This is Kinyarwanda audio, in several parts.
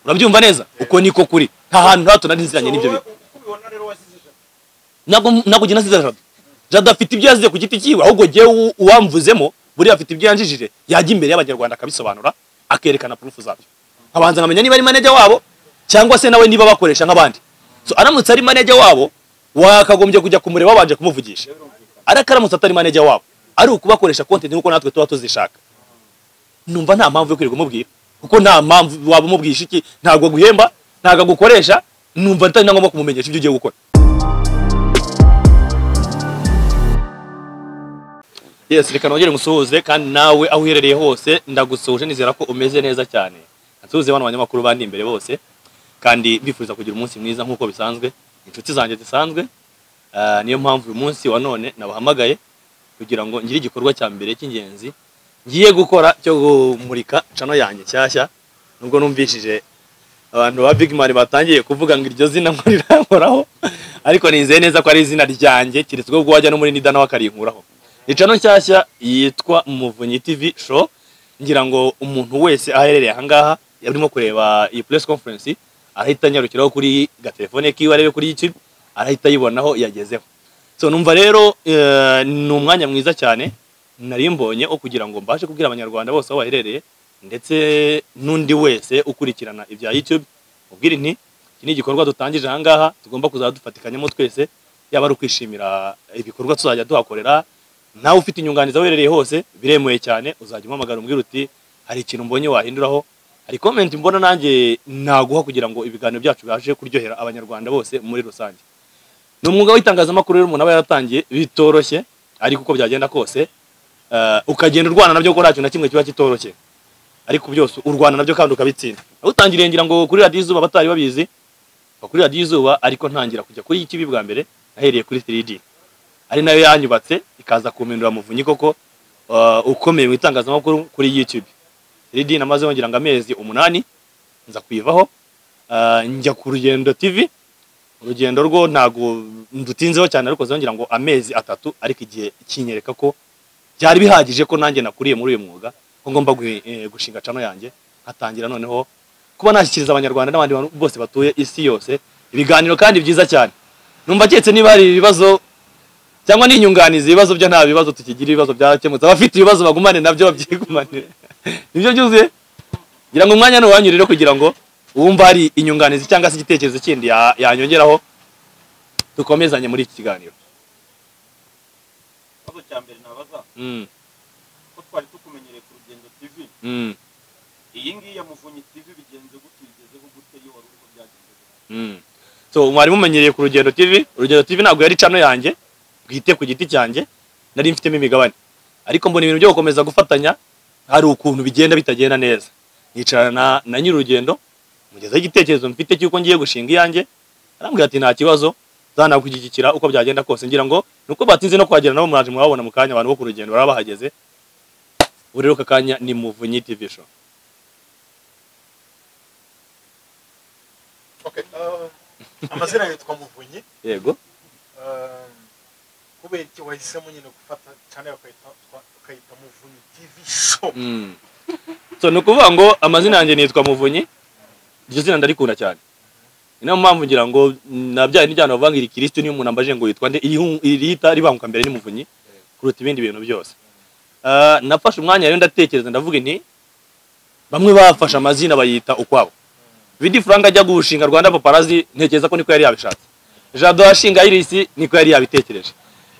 urabyumva neza uko niko kuri nta hantu hato narinziranye n'ibyo bintu nako gina siza Jada afite ibyo yazize ku giti kiwe ahubwo giye uwamvuzemo buri afite ibyo yanjijije yajya imbere y'abanyarwanda akabisobanura akerekana proof zabyo abanza ngamenya niba ari manager wabo cyangwa se nawe niba bakoresha nk'abandi so aramutse ari manager wabo wakagombye kujya kumureba babanje kumuvugisha arakaramutse atari manager wabo ari ukubakoresha content nkuko natwe tuba tuzishaka numva nta mpamvu yo kwirirwa mubwira kuko nta mpamvu waba mubwisha iki ntago guhemba ntago gukoresha numva ntari nangomba kumumenyesha ibyo ugiye gukora. Yes, reka nongere ngusuhuze kandi nawe aho uherereye hose ndagusoje nizera ko umeze neza cyane. Nsuhuze bano banyamakuru bandi imbere bose kandi bifuza kugira umunsi mwiza nkuko bisanzwe. Inshuti zanjye zisanzwe niyo mpamvu uyu munsi wa none nabahamagaye kugira ngo ngire igikorwa cya mbere cy'ingenzi ngiye gukora cyo gumurika channel yanjye cyashya nubwo numvishije abantu ba Big Man batangiye kuvuga ngo iryo zina nkoraho ariko nizeye neza ko ari izina ryanjye kiretse ubwo wajya no muri Nida nawe akarinkuraho. Channel nshyashya yitwa Muvunyi TV show ngira ngo umuntu wese aherereye ahangaha yarimo kureba iyi press conference arahita nyarukiraho kuri gatelefone kiwe arebe kuri YouTube arahita yibonaho yagezeho. So numva rero ni umwanya mwiza cyane nari mbonye o kugira ngo mbashe kubwira abanyarwanda bose aho baherereye ndetse nundi wese ukurikirana ibya YouTube ubwira nti iki ni igikorwa dutangije ahangaha tugomba kuzadufatikanyamo twese yaba ari kwishimira ibikorwa tuzajya duhakorera. Nawe ufite inyunganizi aherereye hose biremoye cyane uzajya umamagara umbwira uti hari ikintu mbonye wahinduraho hari comment mbona nanjye naguha kugira ngo ibiganiro byacu byaje kuryohera abanyarwanda bose muri rusange. Ni umwuga w'itangazamakuru rero umuntu aba yaratangiye bitoroshye ariko uko byagenda kose ukagenda urwana nabyo ko ntacyo na kimwe kiba kitoroshye ariko byose urwana nabyo kandi ukabitsinda. Utangiriye ngira ngo kuri Radio Izuba batari babizi kuri Radio Izuba ariko ntangira kujya kuri iki bwa mbere nahereye kuri 3D ari nayo yanyubatse ikaza kumindura Muvunyi koko ukomeye mu itangazamakuru kuri YouTube. 3D namaze ngira ngo amezi 8 nza kuyivaho njya ku Rugendo TV. Urugendo rwo ntago ndutinzeho cyane ariko zongira ngo amezi 3 ariko igihe kinyereka ko byari bihagije ko nanjye nakuriye muri uyu mwuga ko ngomba gushinga channel yanjye hatangira noneho kuba nashyikiriza abanyarwanda n'abandi bose batuye isi yose ibiganiro kandi byiza cyane. Numva cyetse niba hari ibibazo cyangwa n'inyunganizi ibibazo byo nta bibazo tukigira ibibazo byakemutse abafite ibibazo bagumane nabyo babyigumane nibyo byuzuye ngira ngo umwanya n'uwanyurire kugira ngo wumva ari inyunganizi cyangwa se igitekerezo kindi yanyongeraho dukomezanye muri iki kiganiro. Bazo cyambere nabaza ko twari tukumenyereye ku Rugendo TV iyi ngiyi ya Muvunyi TV bigenze gutigezeho gute yo wari uko byagenze so mwari mumenyereye ku Rugendo TV. Urugendo TV ntabwo yari channel yanjye bwite ku giti cyanjye nari mfitemo imigabane ariko mbona ibintu byo gukomeza gufatanya hari ukuntu bigenda bitagenda neza nicarana na nyir'urugendo mugeza igitekerezo mfite cyuko ngiye gushinga iyanjye arambwira ati nta kibazo zana kugikira uko byagenda kose ngira ngo nuko batinze no kwagera nabo mwaje mwabona mu kanya abantu bo ku Rugendo barabahageze urero kakanya ni Muvunyi TV show. Okay, amazina yitwa Muvunyi. Yego. Kubera iki wahisemo nyine gufata channel ukayita Muvunyi TV show? So nukuvuga ngo amazina yanjye nitwa Muvunyi iryo zina ndarikunda cyane. Ina mpamvu ngira ngo nabyaye n'ijyana bavangira Kristo niyo umuntu ambaje ngo yitwa nde irihita ribanguka mbere ni Muvunyi kuruta ibindi bintu byose. Nafashe umwanya rero ndatekereza ndavuga nti bamwe bafasha amazina bayita ukwabo. Vidi Frank ajya gushinga Rwanda Paparazzi ntekereza ko niko yari yabishatse. Jado ashinga Iris niko yari yabitekereje.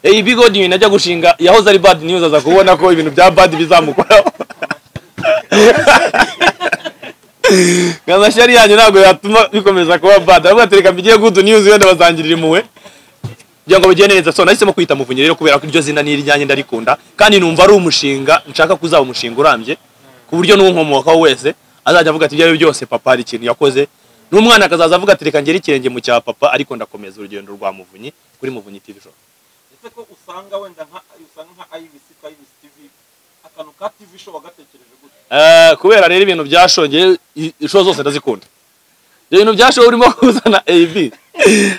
Big God najya gushinga yahoze ari Bad News aza kubona ko ibintu bya bad bizamukoraho. Gaza shari yanyu ntago yatuma bikomeza kuba bad. Ahubwo atereka mbigiye Good News yenda bazangirira impuhwe. Byango bigene neza so nahisemo kwita Muvunyi rero kubera ko iryo zina ni iryanye ndarikunda kandi numva ari umushinga nshaka kuzaba umushinga urambye ku buryo n'unkomokaho wese azajya avuga ati ibyo byose papa ari ikintu yakoze n'umwana akazaza avuga ati reka ngere ikirenge mu cya papa ariko ndakomeza urugendo rwa Muvunyi kuri Muvunyi TV show. Ese ko usanga wenda nka IBC TV akantu ka TV show wagatekereje gute? Kubera rero ibintu byashongeye show zose ndazikunda. Ibintu byashowe urimo kuzana AB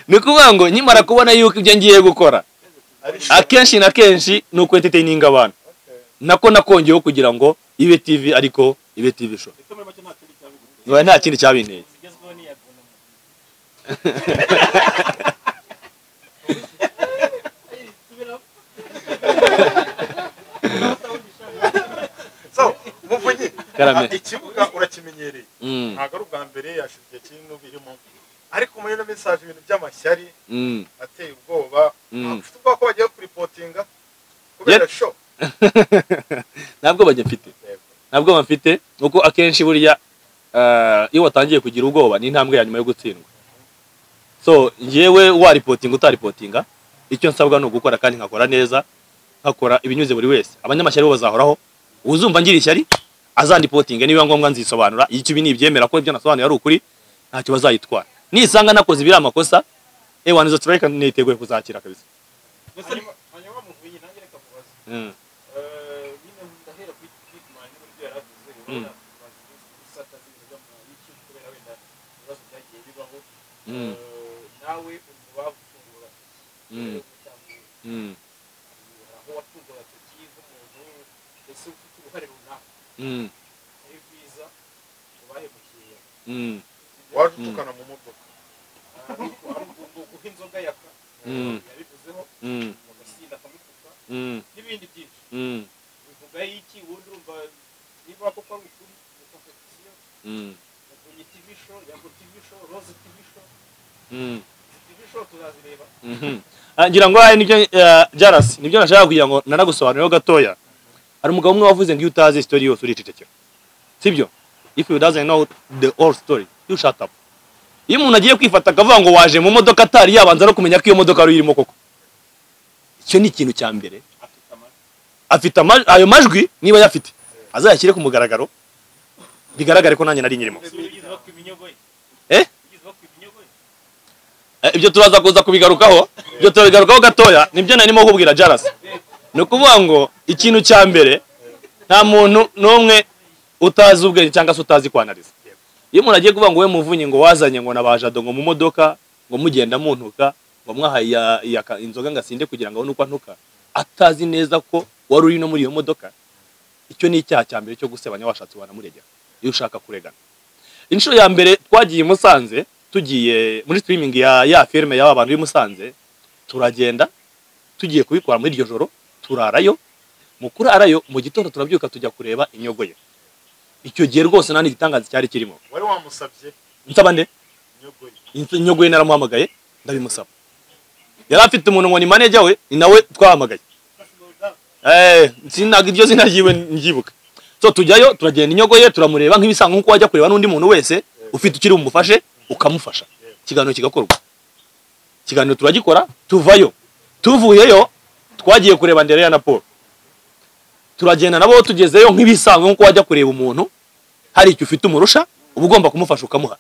ni kuvuga ngo nyimara kubona yuko ibyo ngiye gukora akenshi na kenshi nuko entertaining abantu nako nakongeyeho kugira ngo ibe TV ariko ibe TV show. Nta kindi cyabinteye So Muvunyi Karame. ikibuga urakimenyereye ntabwo ari ubwa mbere yashize kintu birimo ariko muri no message ibintu by'amashyari ateye ubwoba ufite ubwoba ko bagiye kuripotinga kubera show ntabwo bajya mfite ntabwo bamfite nuko akenshi burya iyo watangiye kugira ubwoba ni intambwe ya nyuma yo gutsindwa. So yewe wa reporting utaripotinga icyo nsabwa no gukora kandi nkakora neza nkakora ibinyuze buri wese. Abanyamashyari bo bazahoraho uzumva ngira ishyari azandipotinga niba ngombwa nzisobanura icyo ibi nibyemera ko ibyo nasobanuye ari ukuri ntacyo bazayitwara. Nisanga nakoze ibiri amakosa wanizo strike niteguye kuzakira kabisa. hanyuma Muvunyi nanjye reka mubaze nyine ndahera kuri Hitman n'uburyo yaravuze gusata z'ibintu by'amayiki kubera wenda ibibazo byagiye bibaho nawe umuba gufungura aho wafungura tukiva umuntu ese ufite uruhare runaka ari bwiza ubahemukiye waje utukana mu modoka guha inzoga yabivuzeho agasinda akamutuka n'ibindi byinshi bivuga iki ubundi urumva niba koko ari ukuri competition Muvunyi TV show Yago TV show Rose TV show TV show tuzazireba ngira ngo nibyo Jaras nibyo nashaka kugira ngo nanagusobanurira gatoya. Hari umugabo umwe wavuze ngo iyo utazi story yose uricecekera sibyo. If you doesn't know the whole story you shut up. Iyo umuntu agiye kwifata akavuga ngo waje mu modoka atari yabanza no kumenya ko iyo modoka ari irimo koko, icyo ni ikintu cya mbere. Afite ayo majwi niba yafite azayashyire ku mugaragaro bigaragare ko nanjye nari nyirimo. Ibyo turaza kuza kubigarukaho gatoya. Nibyo narimo kubwira Jaras, no kuvuga ngo ikintu cya mbere nta muntu n'umwe utazi ubwenge cyangwa se utazi kwanariza. Iyo umuntu agiye kuvuga ngo we Muvunyi ngo wazanye ngo nabajado ngo mu modoka ngo mugenda muntuka ngo mwahaye inzoga ngasinde kugira ngo nuko antuka atazi neza ko wari uri no muri iyo modoka, icyo ni icyaha cya mbere cyo gusebanya washatse wanamuregera iyo ushaka kuregana. Inshuro ya mbere twagiye Musanze tugiye muri streaming ya filme y'aba bantu b'Musanze, turagenda tugiye kubikora muri iryo joro turarayo, mu kurarayo mu gitondo turabyuka tujya kureba inyogoye. Icyo gihe rwose nani gitangaza cyari kirimo. wari wamusabye Nsaba nde? Inyogoye naramuhamagaye ndabimusaba. Yari afite umuntu ngo ni manager we ni nawe twahamagaye. Sinaga ibyo zinagiwe ngibuka. So tujyayo turagenda inyogoye turamureba nk'ibisanga nkuko wajya kureba n'undi muntu wese ufite ukiri umufashe ukamufasha. Kiganiro kigakorwa. Kiganiro turagikora tuvayo. Tuvuyeyo twagiye kureba Ndereya na Paul. Turagenda nabo tugezeyo nk'ibisanga nkuko wajya kureba umuntu hari icyo ufite umurusha uba ugomba kumufasha ukamuha.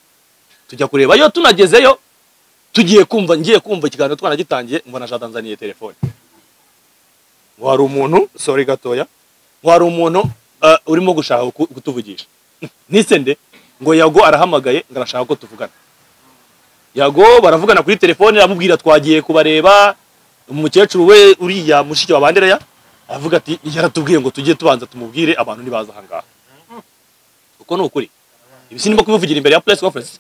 Tujya kureba yo tunagezeyo ngiye kumva ikiganiro twanagitangiye mbona Tanzania telefone. Wari umuntu sorry gatoya. Wari umuntu urimo gushaka kutuvugisha. Nisende ngo Yago arahamagaye ngarashaka ko tuvugana. Yago baravugana kuri telefone aramubwira twagiye kubareba umukecuru we uriya mushiki wa Bandereya avuga ati yaratubwiye ngo tujye tubanza tumubwire abantu nibaza hangaha. Uko ni ukuri. Ibi sinimo kubivugira imbere ya press conference.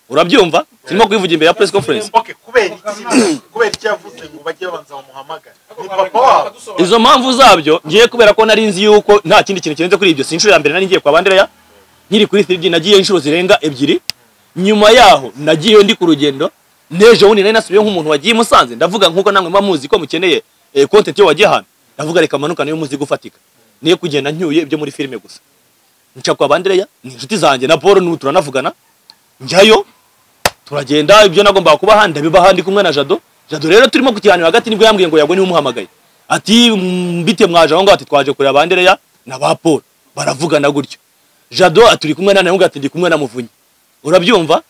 Urabyumva? Sinimo kubivugira imbere ya press conference. Okay, kubera iki yavuze ngo bajye babanza bamuhamagara ni papa wabo. Izo mpamvu zabyo ngiye kubera ko nari nzi yuko nta kindi kintu kirenze kuri ibyo. Sinshuro ya mbere nari ngiye kwa Bandereya nkiri kuri 3D nagiye inshuro zirenga 2. Nyuma yaho nagiye ndi ku rugendo nejo wundi nari nasubiye nk'umuntu wagiye Musanze ndavuga nkuko namwe mamuzi ko mukeneye content yo wagiye hano ndavuga reka manuka niyo muzi gufatika niye kugenda ncyuye ibyo muri filime gusa. Nca kwa Bandereya ni inshuti zanjye na Paul turanavugana njyayo turagenda ibyo nagomba kuba handi biba ndi kumwe na Jado rero turimo kukiganira hagati nibwo yambwiye ngo Yago ni umuhamagaye ati mbite mwaje aho ngo ati twaje kureba Bandereya na ba Paul baravugana gutyo. Jado aturi kumwe na ngo ati ndi kumwe na Muvunyi. Urabyumva?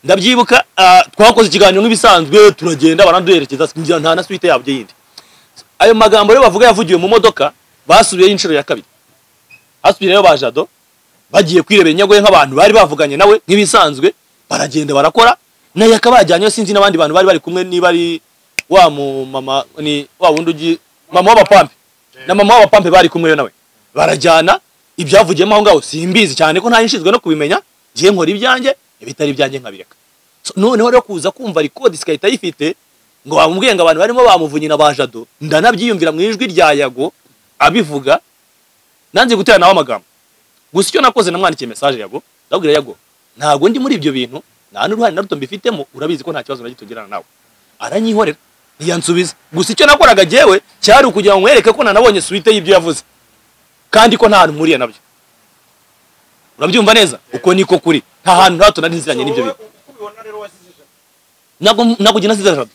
Ndabyibuka twakoze ikiganiro nk'ibisanzwe turagenda baraduherekeza nta na suite yabyo yindi. Ayo magambo rero bavuga yavugiwe mu modoka basubiye inshuro ya kabiri. Asubiyeyo ba Jado bagiye kwirebera inyagoye nk'abantu bari bavuganye nawe nk'ibisanzwe baragenda barakora na yakabajyanye sinzi n'abandi bantu bari kumwe niba ari wa mama ni wa wundi ugi mama w'abapampe na mama w'abapampe bari kumwe nawe barajyana ibyavugiyemo aho ngaho simbizi cyane ko nta yinshizwe no kubimenya giye nkora ibyanjye ibitari ibyanjye nkabireka. noneho rero kuza kumva record sikahita yifite ngo bamubwiye ngo abantu barimo bamuvunyina ba Jado ndanabyiyumvira mu ijwi rya Yago abivuga nanze gutera nawe amagambo gusa icyo nakoze namwandikiye message Yago ndabwira Yago ntago ndi muri ibyo bintu nta n'uruhare na ruto mbifitemo urabizi ko nta kibazo nagitugirana nawe aranyihorera ntiyansubiza gusa icyo nakoraga jewe cyari ukugira ngo mwereke ko nanabonye suite y'ibyo yavuze kandi ko nta hantu muriye nabyo urabyumva neza uko niko kuri nta hantu hato nari nziranye n'ibyo bintu nago gina siza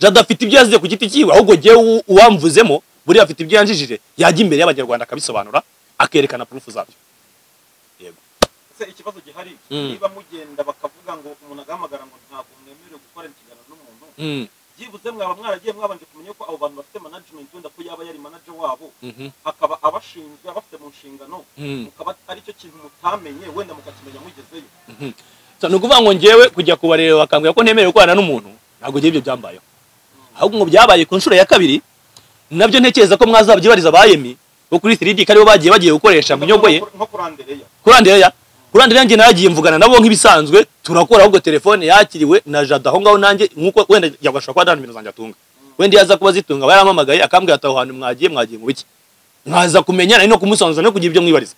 Jado afite ibyo yazize ku giti cyiwe ahubwo jewe uwamvuzemo buri afite ibyo yanjijije yajya imbere y'abanyarwanda akabisobanura akerekana proof zabyo yego se ikibazo gihari niba mugenda bakavuga ngo umuntu agahamagara ngo ntabwo mwemerewe gukora ikiganiro n'umuntu byibuze mwaba mwaragiye mwabanje kumenya ko abo bantu bafite management wenda ko yaba yari manager wabo akaba abashinzwe abafite mu nshingano mukaba ari cyo kintu mutamenye wenda mukakimenya mugezeyo no kuvuga ngo ngewe kujya kubareba bakambwira ko ntemerewe gukorana n'umuntu ntabwo ngiye ibyo byambayeho ahubwo ngo byabaye ku nshuro ya kabiri nabyo ntekereza ko mwazabyibariza bayemi bo kuri 3D karibo bagiye gukoresha mu nyogoye nko kurandereya nge naragiye mvugana nabo nk'ibisanzwe turakora ahubwo telefone yakiriwe na Jado aho ngaho nanjye nkuko wenda yagashaka kwa dana zanjye atunga wenda yaza kuba zitunga baramamagaye akambwira ati aho hantu mwagiye mu biki nkaza kumenyana no kumusanza no kugira ibyo mwibariza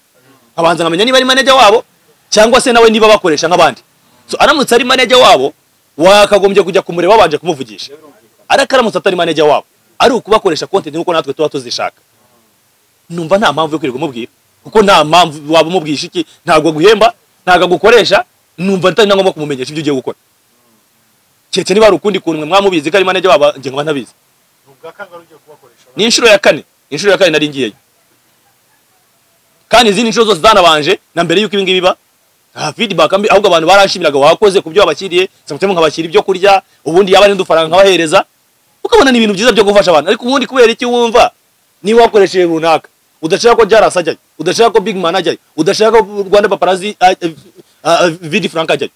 abanza nkamenya niba ari manager wabo cyangwa se nawe niba bakoresha nk'abandi so aramutse ari manager wabo wakagombye kujya kumureba babanje kumuvugisha arakaramutse atari manager wabo ari ukubakoresha content nkuko natwe tuba tuzishaka numva nta mpamvu yo kwirirwa mubwira kuko nta mpamvu waba umubwisha iki ntago guhemba ntago gukoresha numva ntari nangomba kumumenyesha ibyo ugiye gukora cyetse niba ari ukundi kunwe mwamubizi ko ari manager wabo nge ngaba ntabizi ni inshuro ya kane nari ngiyeyo kandi izindi inshuro zose zanabanje na mbere yuko ibingibi biba nta feedback mbi ahubwo abantu baranshimiraga wakoze ku byo babakiriye samutemo nkabakira ibyo kurya ubundi yaba ari ndufaranga nkabahereza ukabona ni ibintu byiza byo gufasha abantu ariko ubundi kubera iki wumva niba wakoresheje runaka udashaka ko Jaras ajyayo udashaka ko Big Man ajyayo udashaka ko Rwanda Paparazzi Vidi Frank ajyayo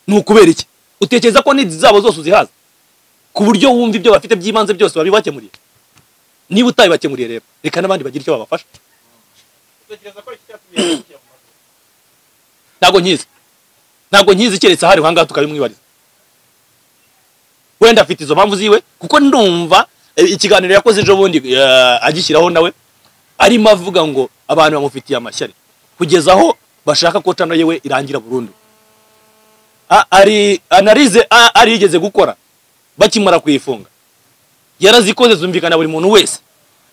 ni ukubera iki utekereza ko needs zabo zose uzihaza ku buryo wumva ibyo bafite by'ibanze byose babibakemuriye niba utabibakemuriye rero reka n'abandi bagira icyo babafasha ntabwo nkizi keretse hari hanga tukabimwibariza wenda afite izo mpamvu ziwe kuko ndumva ikiganiro yakoze ejo bundi agishyiraho nawe arimo avuga ngo abantu bamufitiye amashyari kugeza aho bashaka ko cano yewe irangira burundu ari analize ari yigeze gukora bakimara kuyifunga yarazikoze zumvikana buri muntu wese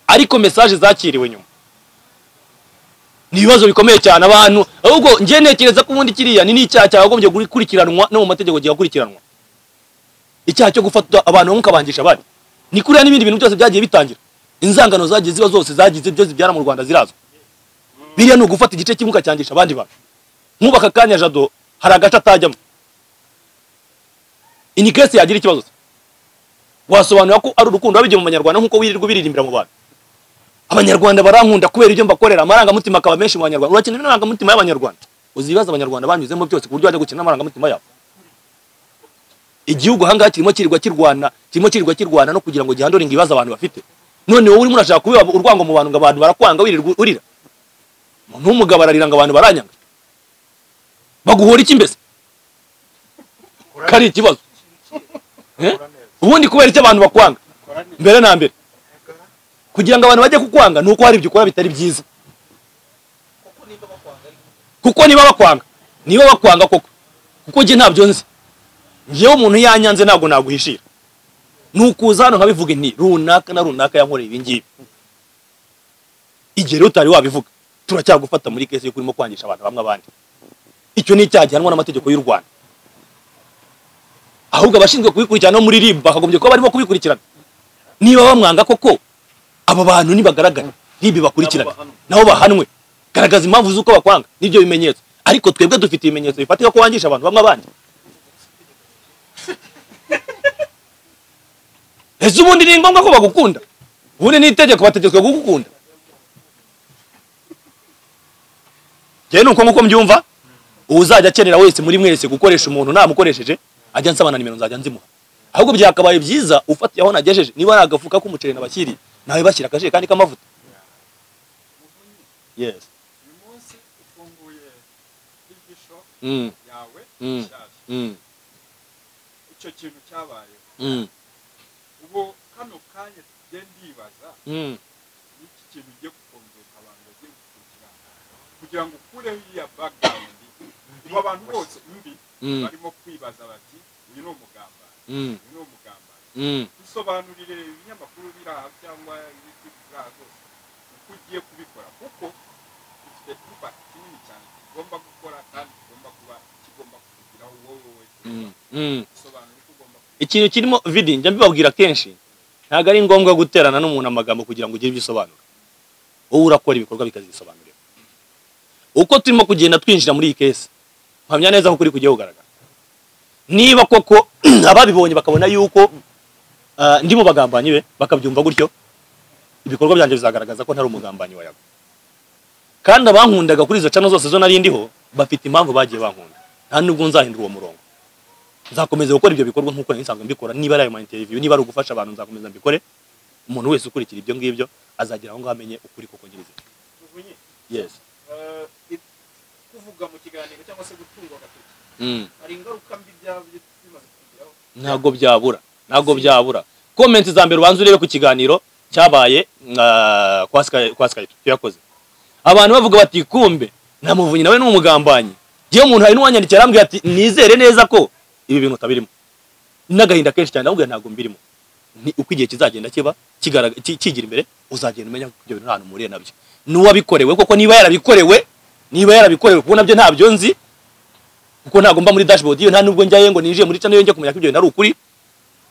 ariko message zakiriwe nyuma ni ibibazo bikomeye cyane abantu ahubwo ngiye nekereza ko ubundi kiriya ni icyaha cyagombye gukurikiranwa no mu mategeko gikurikiranwa icyaha cyo gufata abantu mukabangisha abandi ni kuriya n'ibindi bintu byose byagiye bitangira inzangano zagiye ziba zose zagize byo zibyara mu Rwanda zirazwa biriya no gufata igice kimwe ukacyangisha abandi bantu nkubaka kanya Jado hari agace atajyamo ini case yagira ikibazo wasobanura ko ari urukundo babije mu Banyarwanda nkuko wirirwa biririmbira mu bantu Abanyarwanda barankunda kubera ibyo mbakorera amaranga mutima akaba menshi mu Banyarwanda urakeneye n'amaranga mutima y'Abanyarwanda uzibaza Abanyarwanda banyuzemo byose ku buryo baje gukina amaranga mutima yabo igihugu hanga kirimo kirwana no kugira ngo gihandoringa ibibazo abantu bafite none wowe urimo urashaka kubiba urwango mu bantu ngo abantu barakwanga wirirwa urira umuntu w'umugabo ararira ngo abantu baranyanga baguhora iki mbese kari ikibazo ubundi kubera icyo abantu bakwanga mbere na mbere kugira ngo abantu bajye kukwanga nuko hari ibyo ukora bitari byiza kuko niba bakwanga kuko nge ntabyo nzi ngewe umuntu yanyanze ntabwo naguhishira nukuza hano nkabivuga nti runaka na runaka yankoreye ibi ngibi igihe rero utari wabivuga turacyagufata muri kese yo kurimo kwangisha abantu bamwe abandi icyo ni icyaha gihanwa n'amategeko y'u Rwanda ahubwo abashinzwe kubikurikirana no muri RIB bakagombye kuba barimo kubikurikirana niba bamwanga koko aba bantu nibagaragara RIB bakurikirana nabo bahanwe garagaza impamvu z'uko bakwanga nibyo bimenyetso ariko twebwe dufite ibimenyetso bifatika ko wangisha abantu bamwe abandi ese ubundi ni ngombwa ko bagukunda ubundi ni itegeko bategetswe kugukunda njye nuko nkuko mbyumva uzajya akenera wese muri mwese gukoresha umuntu namukoresheje ajya nsabana nimero nzajya nzimuha ahubwo byakabaye byiza ufatiye aho nagejeje niba ari agafuka k'umuceri nabashyiriye nawe bashyira akaje kandi k'amavuta yes uyu munsi ufunguye TV show yawe nshyashya icyo kintu cyabaye mm ubu kano kanya tujye ndibaza mm n'iki kintu ugiye gukonzoka abantu bagiye gukurikirana kugira ngo ukureho iya background ubu abantu bose mbi barimo kwibaza bati uyu ni umugambanyi uyu ni umugambanyi dusobanurire ibinyamakuru biri aha cyangwa ibiti biri aha zose uko ugiye kubikora kuko ufite impact kinini cyane kigomba gukora kandi kigomba kuba kigomba kukugiraho wowe wese dusobanurire uko ugomba ikintu kirimo vidi njya mbibabwira kenshi ntabwo ari ngombwa guterana n'umuntu amagambo kugira ngo ugire ibyo usobanura wowe urakora ibikorwa bikazisobanurira uko turimo kugenda twinjira muri iyi kesi mpamya neza ko kuri kujya kugaragara niba koko ababibonye bakabona yuko ndi mu bagambanyi be bakabyumva gutyo ibikorwa byanjye bizagaragaza ko ntari umugambanyi wa Yago kandi abankundaga kuri izo channel zose zo nari ndiho bafite impamvu bagiye bankunda nta nubwo nzahindura uwo murongo nzakomeza gukora ibyo bikorwa nk'uko nsanzwe mbikora niba ari ayo interview niba ari ugufasha abantu nzakomeza mbikore umuntu wese ukurikira ibyo ngibyo azagira aho ngaho amenye ukuri koko ngirize yes kuvuga mu kiganiro cyangwa se gutungwa agatoki hari ingaruka mbi bimaze kugiraho ntabwo byabura comment za mbere ubanza urebe ku kiganiro cyabaye kwa Skype yakoze abantu bavuga bati kumbe nta muvunyi nawe n'umugambanyi giye umuntu hari n'uwanyandikira arambwira ati nizere neza ko ibi bintu utabirimo n'agahinda kenshi cyane ahubwo ntabwo mbirimo uko igihe kizagenda kigira imbere uzagenda umenya ibyo bintu nta numuriye nabyo n'uwabikorewe koko niba yarabikorewe kuko nabyo ntabyo nzi kuko nagomba muri dashboard iyo nta nubwo njyaye ngo ninjiye muri channel yo njye kumenya ko ibyo bintu ari ukuri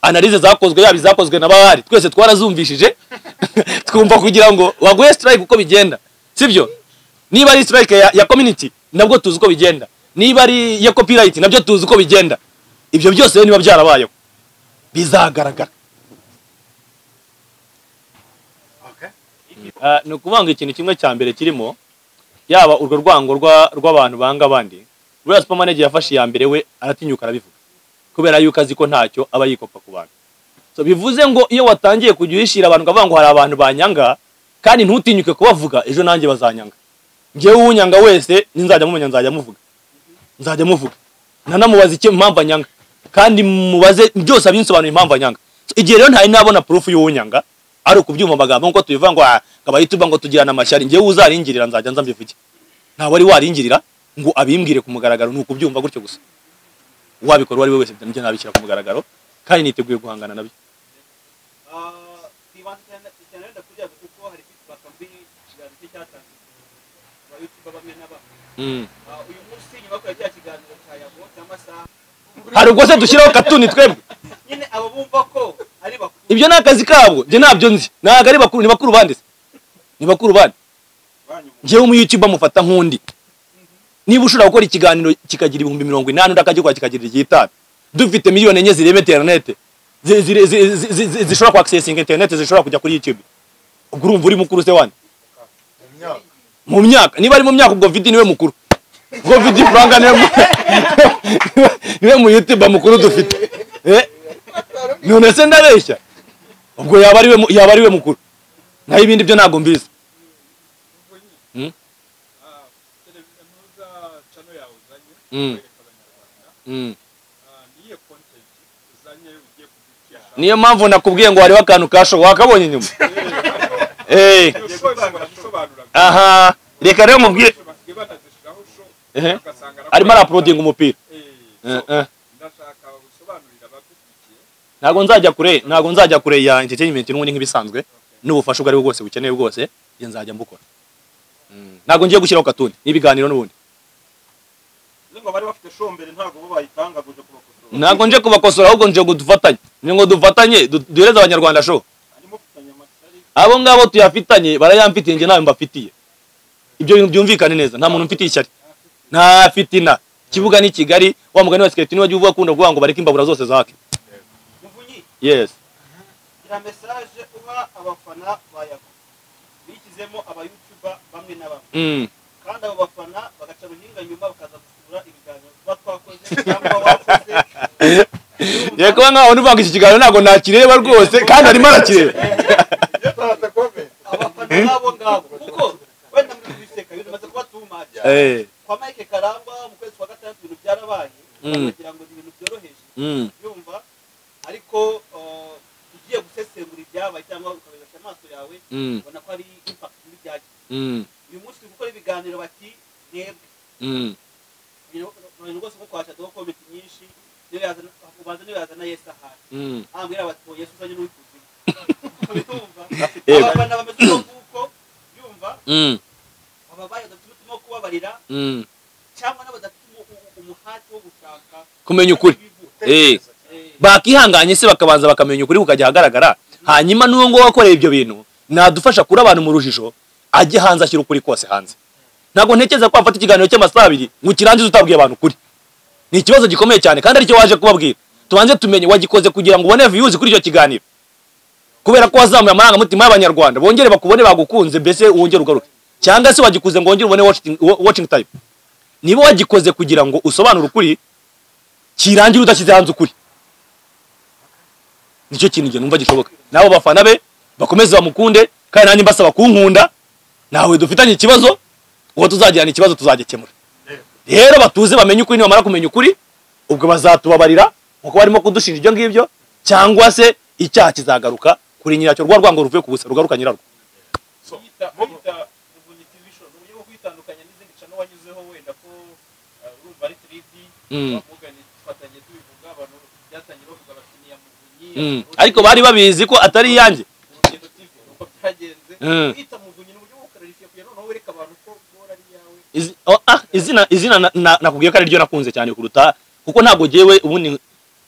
analyze zakozwe yabi zakozwe n'abahari twese twarazumvishije twumva kugira ngo waguye strike uko bigenda sibyo niba ari strike ya community nabwo tuzi uko bigenda niba ari ya copyright nabyo tuzi uko bigenda ibyo byose niba byarabayeho bizagaragara no kuvanga ikintu kimwe cya mbere kirimo yaba urwo rwango rw'abantu banga abandi buriya supermanager yafashe ya mbere we aratinyuka arabivuga kubera yuko azi ko ntacyo aba yikopa ku bantu so bivuze ngo iyo watangiye kujya uhishira abantu ukavuga ngo hari abantu banyanga kandi ntutinyuke kubavuga ejo nanjye bazanyanga ngewe unyanga wese ninzajya mumenya nzajya muvuga nanamubaza icyo impamvu anyanga kandi mubaze byose abinsobanura impamvu anyanga igihe rero ntari nabona proof y'unyanga ari ukubyumva amagambo nkuko tubivuga ngo akaba yituba ngo tugirana amashyari ngewe uzaringirira nzajya nza mbivuge nta wari waringirira ngo abimbwire ku mugaragaro nuko byumva gutyo gusa wabikora wari wese njye nabishyira ku mugaragaro kandi niteguye guhangana nabyo hari ubwo se dushyiraho katuni twebwe nyine abo bumva ko ari bakuru ibyo ni akazi kabo njye ntabyo nzi ntabwo ari bakuru ni bakuru bande ni bakuru bande njyewe umu YouTuber mufata nk'undi niba ushobora gukora ikiganiro kikagira 80,000 undi akagikora kikagira 5 dufite miliyoni enye zirebe internet zishobora ku accessing internet zishobora kujya kuri YouTube ubwo urumva uri mukuru se wande mu myaka niba ari mu myaka ubwo video niwe mukuru ubwo video franga niwe mu YouTuber mukuru dufite none se ndabeshya ubwo yaba ari we mukuru naho ibindi byo ntago mbizi niyo mpamvu nakubwiye ngo hariho akantu kasho wakabonye inyuma aha reka rero mubwire arimo araplodinga umupira ntago nzajya kure ya entertainment n'ubundi nk'ibisanzwe n'ubufasha ubwo ari bwo bwose bukeneye bwose njye nzajya mbukora ntago ngiye gushyiraho katuni n'ibiganiro n'ubundi ntago nje kubakosora ahubwo nje gudufatanye ngo dufatanye duhereze abanyarwanda show abo ngabo tuyafitanye barayamfitiye njye nawe mbafitiye ibyo bintu byumvikane neza nta muntu mfitiye ishyari nta fitina kibuga ni Kigali wa mugani wa skate niwe uvuga akunda kuvuga ngo bareke imbabura zose zake yes ira message uha abafana ba Yago bikizemo aba YouTuber bamwe na bamwe kandi abo bafana bagaca ruhinga nyuma bakaza gusura ibiganiro batwakoze cyangwa wakoze yego nkaho nuvanga iki kiganiro ntago nakireba rwose kandi arimo arakireba abafana nabo ngabo kuko wenda muri biseka ibintu bimaze kuba tumaje kwa Mike Karangwa mu kwezi kwa gatandatu ibintu byarabaye kugira ngo ibintu byoroheje yumva ariko ugiye gusesengura ibyabaye cyangwa ukabibasha amaso yawe ubona ko ari impact muri byagiye uyu munsi turi gukora ibiganiro bati mwebwe ibintu rwose ko kwasha doho komenti nyinshi ubanza niyo yazana Yesu ahari ambwira bati Yesu uzanye n'uwikuzimu bitumva abana bameze nk'uko yumva ababaye badafite umutima wo kubabarira cyangwa n'abadafite umuhati wo gushaka kumenya ukuri bakihanganye se bakabanza bakamenya ukuri kukajya ahagaragara hanyuma n'uwo ngo wakoreye ibyo bintu nadufasha kuri abantu mu rujijo ajye hanze ashyira ukuri kose hanze ntabwo ntekereza ko wafata ikiganiro cy'amasaha 2 ngo ukirangize utabwiye abantu ukuri ni ikibazo gikomeye cyane kandi aricyo waje kubabwira tubanze tumenye wagikoze kugira ngo ubone views kuri icyo kiganiro kubera ko wazamuye amarangamutima y'abanyarwanda bongere bakubone bagukunze mbese wongere ugaruke cyangwa se wagikoze ngo wongere ubone watching time niba wagikoze kugira ngo usobanure ukuri kirangira udashyize hanze ukuri nicyo kintu nge numva gishoboka nabo bafana be bakomeze bamukunde kandi nanjye mbasaba kunkunda nawe dufitanye ikibazo uwo tuzagirana ikibazo tuzagikemura rero batuze bamenye ukuri nibamara kumenya ukuri ubwo bazatubabarira kuko barimo kudushinja ibyo ngibyo cyangwa se icyaha kizagaruka kuri nyiracyo rwa rwango ruvuye ku busa rugaruka nyirarwo kwitandukanya n'izindi cano wanyuzeho wenda ko urumva ari 3D bamuganye twatangiye tubivuga abantu byatangiye bavuga bati ni ya Muvunyi ariko bari babizi ko atari iyanjye Urugendo TV uko byagenze kwita Muvunyi n'uburyo bwo kurarifiye kugira noneho wereka abantu ko bora ari yawe izina nakubwiye ko ari ryo nakunze cyane kuruta kuko ntabwo jewe ubundi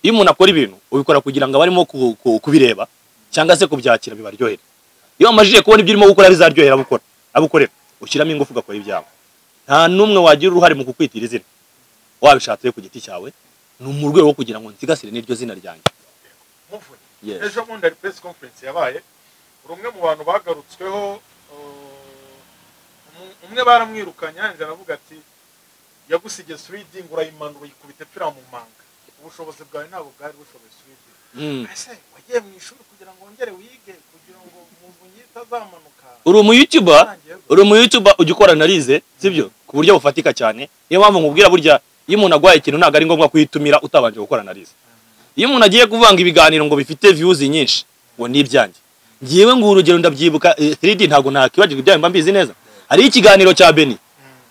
iyo umuntu akora ibintu ubikora kugira ngo abarimo kubireba cyangwa se kubyakira bibaryohera iyo amajije kubona ibyo urimo gukora bizaryohera abukorera ushyiramo ingufu ugakora ibyawe nta numwe wagira uruhare mu kukwitira izina wabishatse ku giti cyawe ni mu rwego rwo kugira ngo nsigasire n'iryo zina ryanjye Muvunyi ejo bundi hari press conference yabaye umwe mu bantu bagarutsweho umwe baramwirukanye yanjye aravuga ati yagusigiye 3D ngo urayimanura uyikubite pfira mu manga ubushobozi bwawe ntabwo bwari bushoboye 3D ese wagiye mu ishuri kugira ngo wongere wige kugira ngo Muvunyi itazamanuka uri umu YouTuber ujya ukora analize sibyo ku buryo bufatika cyane niyo mpamvu nkubwira burya iyo umuntu agwaye ikintu ntabwo ari ngombwa kuyitumira utabanje gukora analize iyo umuntu agiye kuvanga ibiganiro ngo bifite views nyinshi ngo ni ibyanjye ngiyewe ngo urugero ndabyibuka 3D ntabwo nakibagirwa ibyawe mba mbizi neza hari ikiganiro cya Beni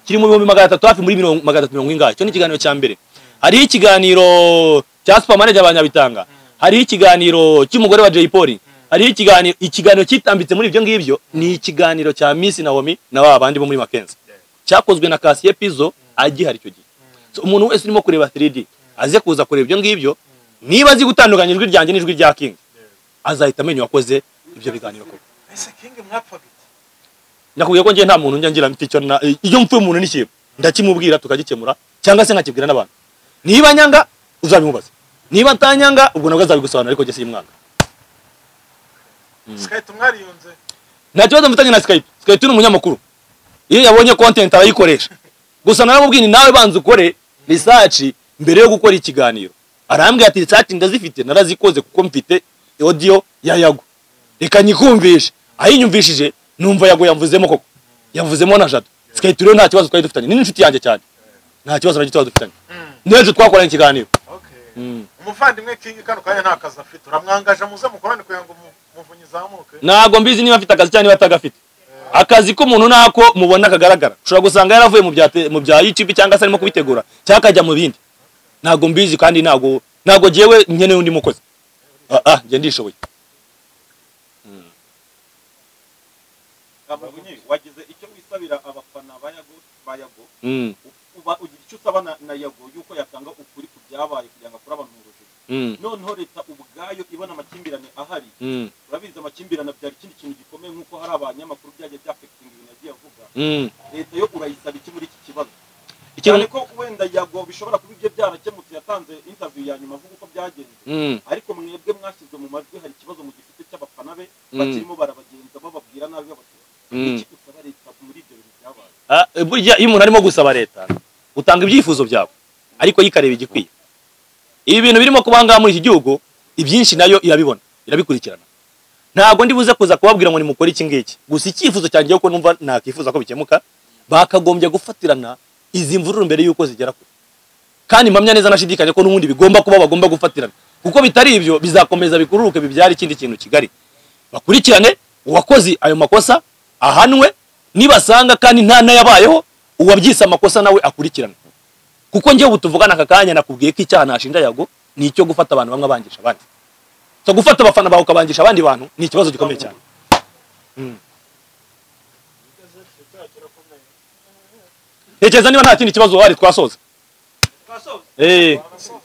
kiri mu 300 hafi muri 370 ingahe cyo ni ikiganiro cya mbere hari ikiganiro cya Supermanager abanyabitanga hari ikiganiro cy'umugore wa Jay Polly hari ikiganiro kitambitse muri ibyo ngibyo ni ikiganiro cya Miss Naomi na babandi bo muri Mackenzie cyakozwe na Cassier Pizzo agihari cyo gihe so umuntu wese urimo kureba 3D aze kuza kureba ibyo ngibyo niba azi gutandukanya ijwi ryanjye n'ijwi rya King azahita amenya wakoze ibyo biganiro koko ese King mwapfaga nakubwiye ko ngiye nta muntu njya ngira mfite icyo iyo mfuye umuntu n'ikiba ndakimubwira tukagikemura cyangwa se nkakibwira n'abantu niba nyanga uzabimubaza niba atanyanga ubwo nabwo azabigusobanura ariko gese yimwanga Skype mwariyunze nta kibazo mfitanye na Skype ni umunyamakuru iyo yabonye content arayikoresha gusa naramubwiye nawe banza ukore research mbere yo gukora ikiganiro arambwira ati research ndazifite narazikoze kuko mfite audio ya Yago reka nyikumvishe ayinyumvishije numva Yago yamvuzemo koko yamvuzemo na Jado Skype rero nta kibazo twari dufitanye ni inshuti yanjye cyane nta kibazo na gito dufitanye nejo twakoranye ikiganiro umuvandimwe King kano kanya nta kazi afite uramwangaje muze mukorane kugira ngo Muvunyi zamuke ntago mbizi niba afite akazi cyane batagafite akazi k'umuntu nako mubona kagaragara ushobora gusanga yaravuye mu bya YouTube cyangwa se arimo kubitegura cyangwa akajya mu bindi ntago mbizi kandi ntago jewe nkeneye undi mukozi nge ndishoboye Muvunyi wagize icyo wisabira abafana ba Yago uba ugira icyo usaba na Yago yuko yatanga ukuri ku byabaye kugira ngo akore abantu mu rujijo noneho leta ubwayo ibona amakimbirane ahari urabizi amakimbirane byari ikindi kintu gikomeye nk'uko hari abanyamakuru byagiye byafekitinga ibintu yagiye avuga leta yo urayisaba iki muri iki kibazo cyane ko wenda Yago bishobora kuba ibyo byarakemutse yatanze interview ya nyuma avuga uko byagenze ariko mwebwe mwashyizwe mu majwi hari ikibazo mu gifite cy'abafana be bakirimo barabagenza bababwira nabi babatura iki usaba leta muri ibyo bintu byabaye burya iyo umuntu arimo gusaba leta utanga ibyifuzo byawe ariko yikareba igikwiye ibi bintu birimo kubanga muri iki gihugu ibyinshi nayo irabibona irabikurikirana ntago ndi buze kuza kubabwira ngo nimukore iki ngiki gusa icyifuzo cyanjye yuko numva nakifuza ko bikemuka bakagombye gufatirana izi mvururu mbere yuko zigera kure kandi mpamya neza nashidikanya ko n'ubundi bigomba kuba bagomba gufatirana, kuko bitari ibyo bizakomeza bikururuke bibyara ikindi kintu kigari. Bakurikirane uwakoze ayo makosa ahanwe, nibasanga kandi nta nayabayeho uwabyise amakosa nawe akurikirana. Kuko njye ubu tuvugana aka kanya nakubwiye ko icyaha nashinja Yago ni icyo gufata abantu bamwe abangisha abandi. So gufata abafana bawe ukabangisha abandi bantu ni ikibazo gikomeye cyane. Hekeza niba nta kindi kibazo wari twasoza.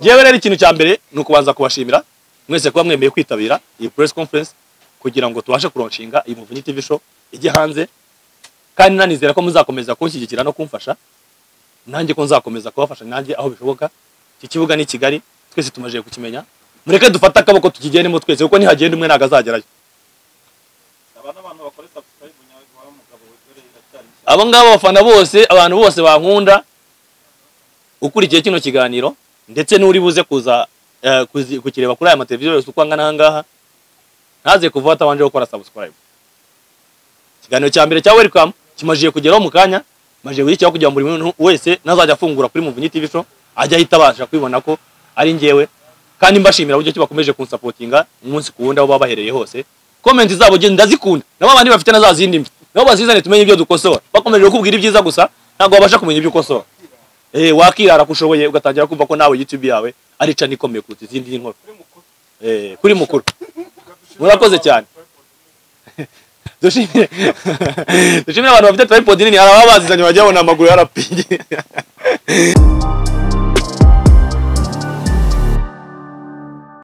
Jewe rero ikintu cya mbere ni ukubanza kubashimira mwese kuba mwemeye kwitabira iyi press conference kugira ngo tubashe kuronshinga iyi Muvunyi TV show ijye hanze, kandi nanizera ko muzakomeza kunshyigikira no kumfasha, nanjye ko nzakomeza kubafasha nanjye aho bishoboka. Iki kibuga ni Kigali, twese tumaje kukimenya, mureke dufata akaboko tukigendemo twese, kuko nihagenda umwe naga azagerayo. Abo ngabo bafana bose, abantu bose bankunda ukurikiye kino kiganiro, ndetse n'uri buze kuza kukireba kuri aya mateleviziyo yose uko angana ahangaha, ntaze kuva atabanje gukora subscribe. Ikiganiro cya mbere cya welcome kimajiye kugeraho mu kanya, majiye gushyiraho kugira ngo buri muntu wese nazajya afungura kuri Muvunyi TV show ajya hitabasha kwibona ko ari njyewe, kandi mbashimira uburyo kibakomeje kunsapotinga umunsi ku wundi aho baba bahereye hose. Comment zabo je ndazikunda, nabo abandi bafite nazazindi mbi, nabo bazizane tumenye ibyo dukosora, bakomeje kubwira ibyiza gusa ntabwo babasha kumenya ibyo ukosora. Wakirara kushoboye ugatangira kumva ko nawe YouTube yawe ari cani ikomeye kuruta izindi nkuru. Kuri mukuru murakoze cyane. Dushimire abantu bafite tripod nini, hari ababazizanye bajya babona amaguru yarapingi.